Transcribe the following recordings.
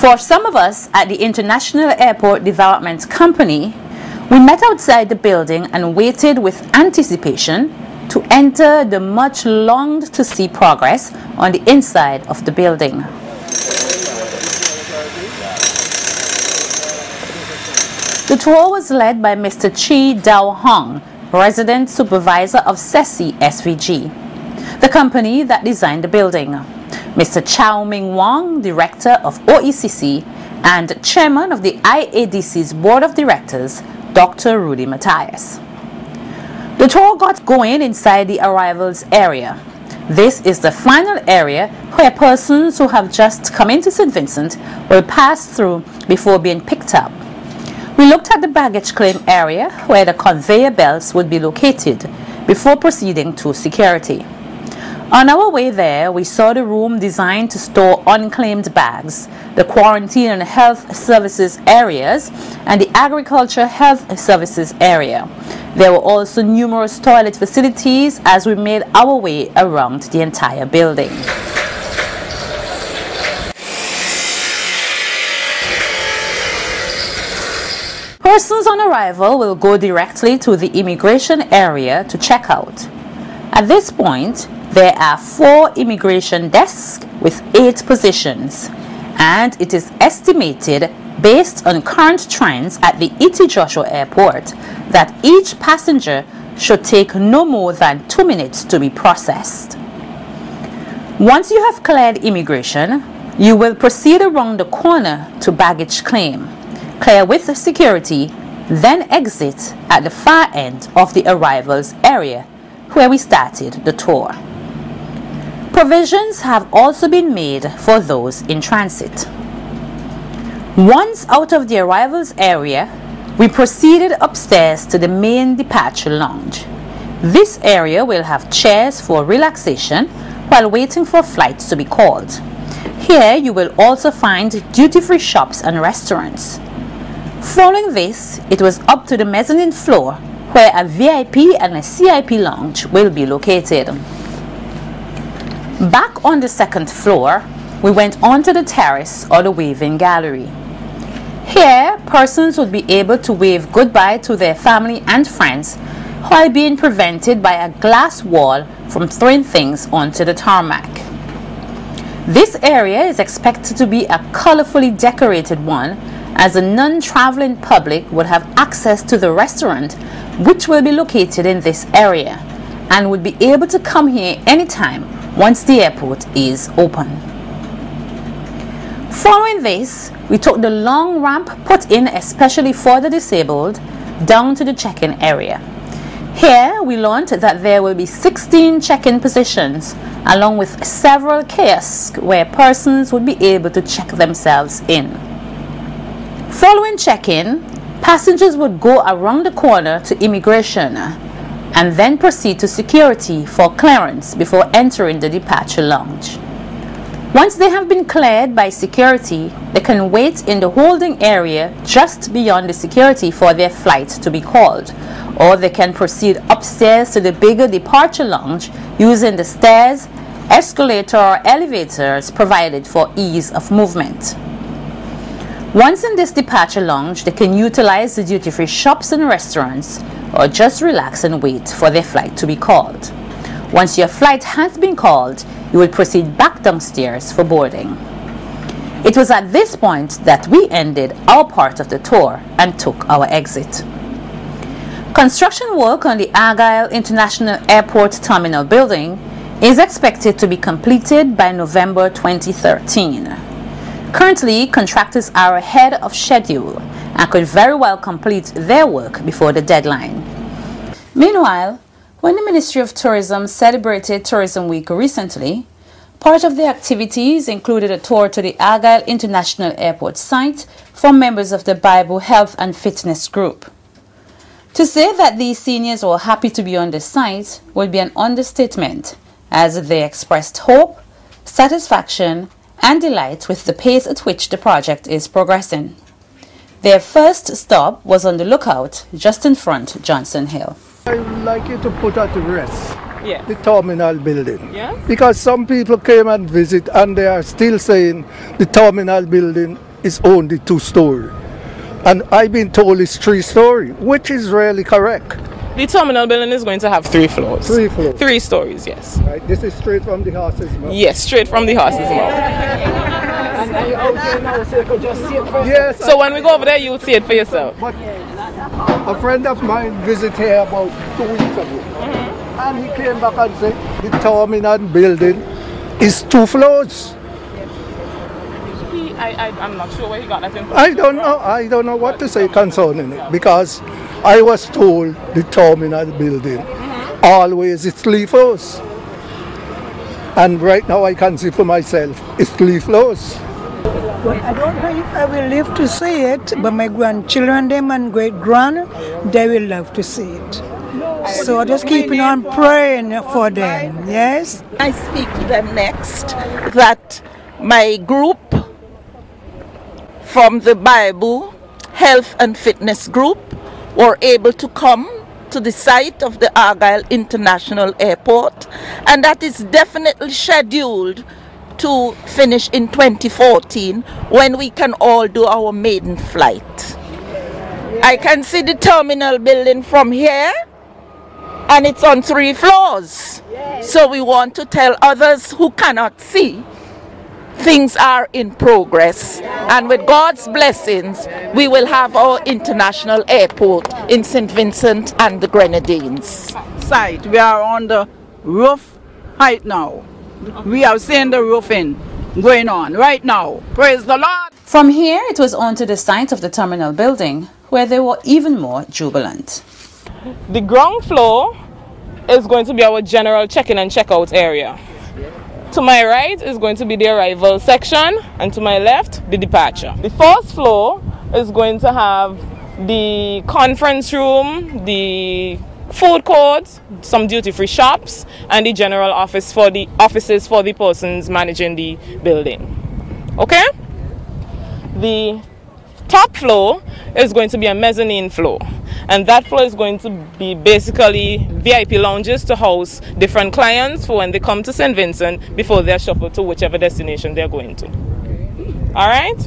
For some of us at the International Airport Development Company, we met outside the building and waited with anticipation to enter the much longed to see progress on the inside of the building. The tour was led by Mr. Chi Dao Hong, Resident Supervisor of SESI SVG, the company that designed the building, Mr. Chow Ming Wong, Director of OECC, and Chairman of the IADC's Board of Directors, Dr. Rudy Matthias. The tour got going inside the arrivals area. This is the final area where persons who have just come into St. Vincent will pass through before being picked up. We looked at the baggage claim area where the conveyor belts would be located before proceeding to security. On our way there, we saw the room designed to store unclaimed bags, the quarantine and health services areas, and the agriculture health services area. There were also numerous toilet facilities as we made our way around the entire building. Persons on arrival will go directly to the immigration area to check out. At this point, there are 4 immigration desks with 8 positions, and it is estimated, based on current trends at the E.T. Joshua Airport, that each passenger should take no more than 2 minutes to be processed. Once you have cleared immigration, you will proceed around the corner to baggage claim, clear with security, then exit at the far end of the arrivals area where we started the tour. Provisions have also been made for those in transit. Once out of the arrivals area, we proceeded upstairs to the main departure lounge. This area will have chairs for relaxation while waiting for flights to be called. Here you will also find duty-free shops and restaurants. Following this, it was up to the mezzanine floor where a VIP and a CIP lounge will be located. Back on the 2nd floor, we went onto the terrace or the waving gallery. Here, persons would be able to wave goodbye to their family and friends while being prevented by a glass wall from throwing things onto the tarmac. This area is expected to be a colorfully decorated one, as the non-traveling public would have access to the restaurant, which will be located in this area, and would be able to come here anytime once the airport is open. Following this, we took the long ramp put in especially for the disabled down to the check-in area. Here we learned that there will be 16 check-in positions along with several kiosks where persons would be able to check themselves in. Following check-in, passengers would go around the corner to immigration and then proceed to security for clearance before entering the departure lounge. Once they have been cleared by security, they can wait in the holding area just beyond the security for their flight to be called, or they can proceed upstairs to the bigger departure lounge using the stairs, escalator or elevators provided for ease of movement. Once in this departure lounge, they can utilize the duty-free shops and restaurants or just relax and wait for their flight to be called. Once your flight has been called, you will proceed back downstairs for boarding. It was at this point that we ended our part of the tour and took our exit. Construction work on the Argyle International Airport Terminal building is expected to be completed by November 2013. Currently, contractors are ahead of schedule and could very well complete their work before the deadline. Meanwhile, when the Ministry of Tourism celebrated Tourism Week recently, part of the activities included a tour to the Argyle International Airport site for members of the Bible Health and Fitness Group. To say that these seniors were happy to be on the site would be an understatement, as they expressed hope, satisfaction, and delight with the pace at which the project is progressing. Their first stop was on the lookout just in front Johnson Hill. I would like you to put at rest the terminal building. Yeah? Because some people came and visit and they are still saying the terminal building is only 2-story. And I've been told it's 3-story, which is really correct. The terminal building is going to have 3 floors. 3 floors. 3 stories, yes. Right, this is straight from the horse's mouth. Yes, straight from the horse's mouth. And are you out here now so you could just see it first? Yes. So when we go over there, you'll see it for yourself. But a friend of mine visited here about 2 weeks ago. And he came back and said the terminal building is 2 floors. I'm not sure where he got that information. I don't know what to say concerning it, because I was told the terminal building always is 3 floors. And right now I can see for myself it's 3 floors. Well, I don't know if I will live to see it, but my grandchildren, them and great-grand, they will love to see it. So just keeping on praying for them, yes? I speak to them next, that my group from the Bible Health and Fitness Group were able to come to the site of the Argyle International Airport, and that is definitely scheduled to finish in 2014 when we can all do our maiden flight. I can see the terminal building from here, and it's on 3 floors. So we want to tell others who cannot see, things are in progress, and with God's blessings we will have our international airport in St. Vincent and the Grenadines. Site, we are on the roof right now. We are seeing the roofing going on right now. Praise the Lord. From here, it was on to the site of the terminal building, where they were even more jubilant. The ground floor is going to be our general check-in and check-out area. To my right is going to be the arrival section, and to my left, the departure. The first floor is going to have the conference room, the food court, some duty-free shops, and the general offices for the persons managing the building. Okay? The top floor is going to be a mezzanine floor, and that floor is going to be basically VIP lounges to house different clients for when they come to St. Vincent before they're shuffled to whichever destination they're going to. Alright?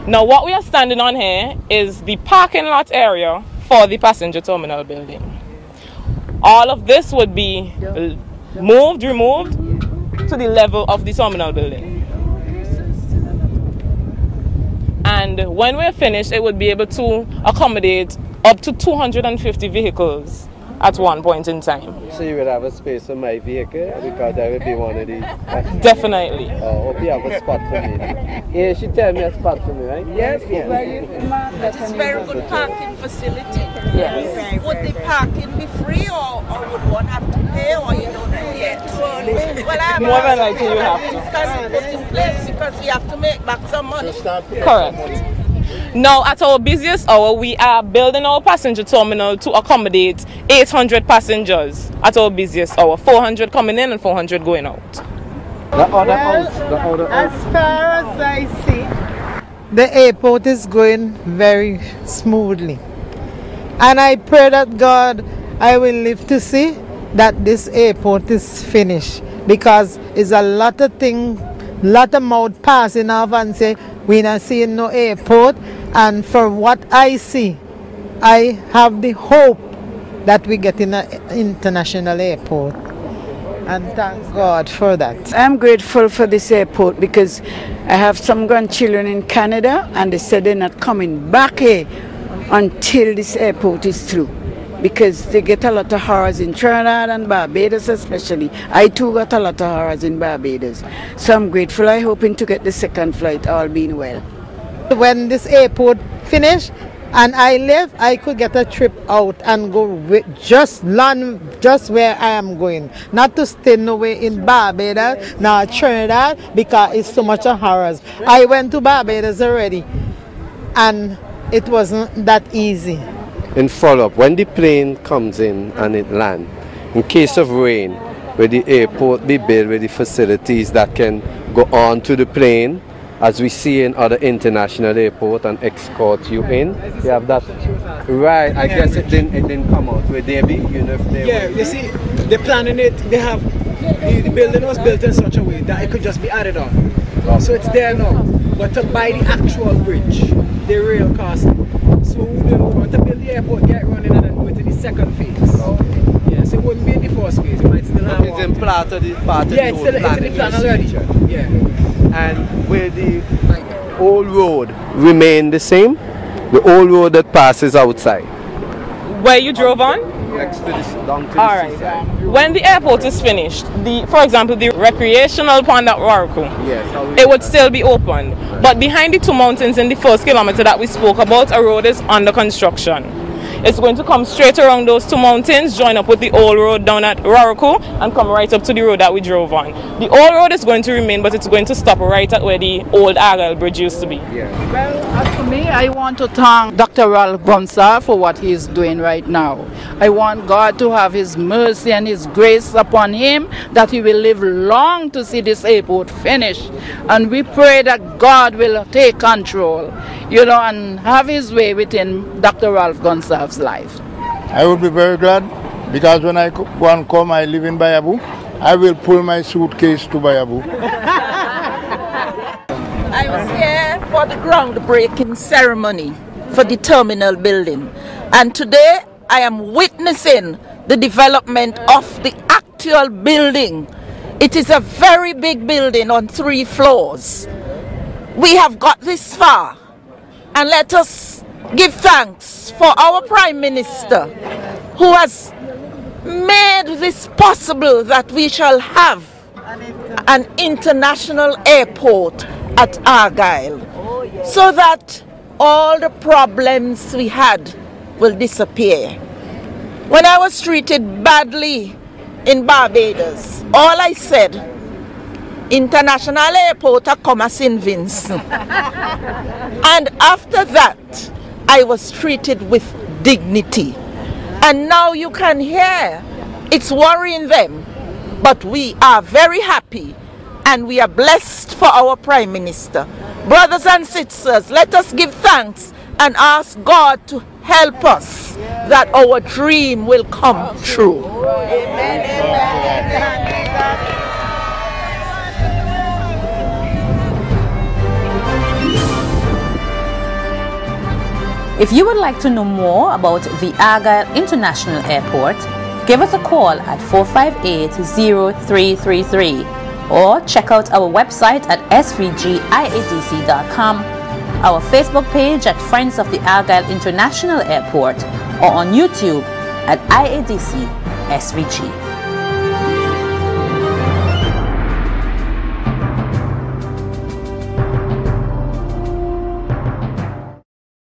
Now what we are standing on here is the parking lot area for the passenger terminal building. All of this would be removed to the level of the terminal building. And when we're finished, it would be able to accommodate up to 250 vehicles at one point in time. So you would have a space for my vehicle, because I would be one of these. Definitely. Oh, hope you have a spot for me. Yeah, she tell me a spot for me, right? Yes, It's a very good parking facility. Yes. Would the parking be free, or would one have to pay, or you don't know yet? Well, More than likely you have to. Can put in place because you have to make back some money. Correct. Now, at our busiest hour, we are building our passenger terminal to accommodate 800 passengers at our busiest hour. 400 coming in and 400 going out. The other house. As far as I see, the airport is going very smoothly. And I pray that God, I will live to see that this airport is finished. Because it's a lot of things, lot of mouth passing off and say, we're not seeing no airport. And for what I see, I have the hope that we get in an international airport. And thank God for that. I'm grateful for this airport because I have some grandchildren in Canada and they said they're not coming back here until this airport is through, because they get a lot of horrors in Trinidad and Barbados especially. I too got a lot of horrors in Barbados. So I'm grateful. I'm hoping to get the second flight, all being well. When this airport finish and I live, I could get a trip out and go just land just where I am going. Not to stay nowhere in Barbados, nor Trinidad, because it's so much of horrors. I went to Barbados already and it wasn't that easy. In follow-up, when the plane comes in and it lands, in case of rain, will the airport be built with the facilities that can go on to the plane, as we see in other international airports, and escort you in? You have that? Right, I guess it didn't come out. Will there be? You know, if there you see, they're planning it, they have, the building was built in such a way that it could just be added on. So it's there now. but to buy the actual bridge, the real cost. So we don't want to build the airport, get running, and then go to the second phase. Yeah, so it wouldn't be in the first phase. You might still have It's in part of the yeah, it's still in the plan already. Yeah. And where the old road remain the same, the old road that passes outside. Where you drove on? Next to this, down to the Alright. seaside. When the airport is finished, for example, the recreational pond at Warku, Yes, it would still be open. But behind the two mountains in the first kilometer that we spoke about, a road is under construction. It's going to come straight around those two mountains, join up with the old road down at Warku, and come right up to the road that we drove on. The old road is going to remain, but it's going to stop right at where the old Argyle bridge used to be. Well, as for me, I want to thank Dr. Ralph Gonsalves for what he is doing right now. I want God to have his mercy and his grace upon him, that he will live long to see this airport finished. And we pray that God will take control, you know, and have his way within Dr. Ralph Gonsalves' life. I would be very glad, because when I come, I live in Bayabu. I will pull my suitcase to Bayabu. I was here for the groundbreaking ceremony for the terminal building, and today I am witnessing the development of the actual building. It is a very big building on 3 floors. We have got this far, and let us give thanks for our Prime Minister, who has made this possible, that we shall have an international airport at Argyle, so that all the problems we had will disappear. When I was treated badly in Barbados, all I said, international airport at St. Vincent. And after that, I was treated with dignity. And now you can hear it's worrying them, but we are very happy and we are blessed for our Prime Minister. Brothers and sisters, let us give thanks and ask God to help us, that our dream will come true. Amen. If you would like to know more about the Argyle International Airport, give us a call at 458-0333 or check out our website at svgiadc.com, our Facebook page at Friends of the Argyle International Airport, or on YouTube at IADC SVG.